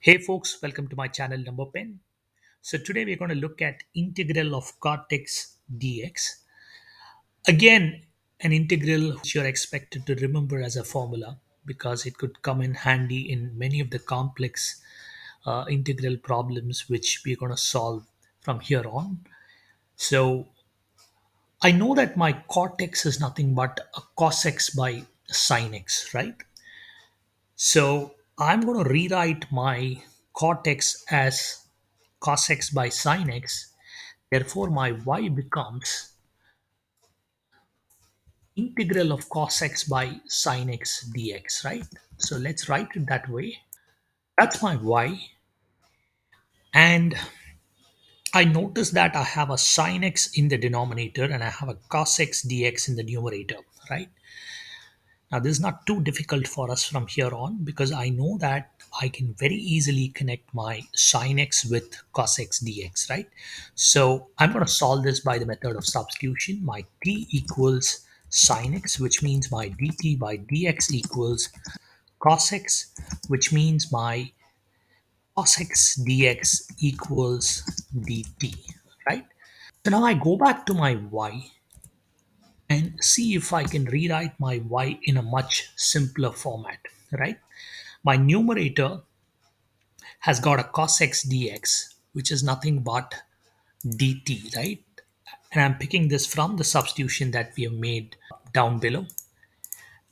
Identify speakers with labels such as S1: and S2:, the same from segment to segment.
S1: Hey folks, welcome to my channel number 10. So today we're going to look at integral of cortex dx. Again, an integral which you're expected to remember as a formula because it could come in handy in many of the complex integral problems which we're going to solve from here on. So I know that my cortex is nothing but a cos by sin x, right? So I'm going to rewrite my cortex as cos x by sin x. Therefore, my y becomes integral of cos x by sin x dx, right? So let's write it that way. That's my y. And I notice that I have a sin x in the denominator and I have a cos x dx in the numerator, right? Now, this is not too difficult for us from here on because I know that I can very easily connect my sin x with cos x dx, right? So I'm going to solve this by the method of substitution. My t equals sin x, which means my dt by dx equals cos x, which means my cos x dx equals dt, right? So now I go back to my y and see if I can rewrite my y in a much simpler format, right? My numerator has got a cos x dx, which is nothing but dt, right? And I'm picking this from the substitution that we have made down below.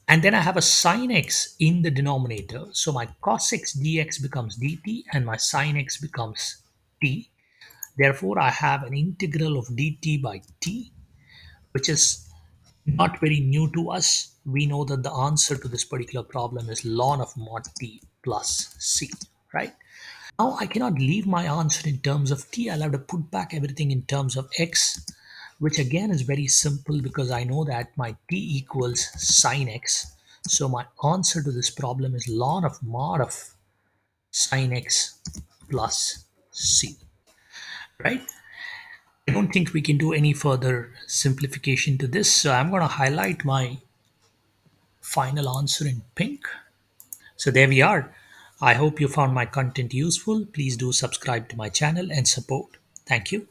S1: And then I have a sin x in the denominator. So my cos x dx becomes dt and my sin x becomes t. Therefore, I have an integral of dt by t, which is not very new to us. We know that the answer to this particular problem is ln of mod t plus c, right? Now I cannot leave my answer in terms of t. I'll have to put back everything in terms of x, which again is very simple because I know that my t equals sine x. So my answer to this problem is ln of mod of sine x plus c, right? I don't think we can do any further simplification to this. So I'm going to highlight my final answer in pink. So there we are. I hope you found my content useful. Please do subscribe to my channel and support. Thank you.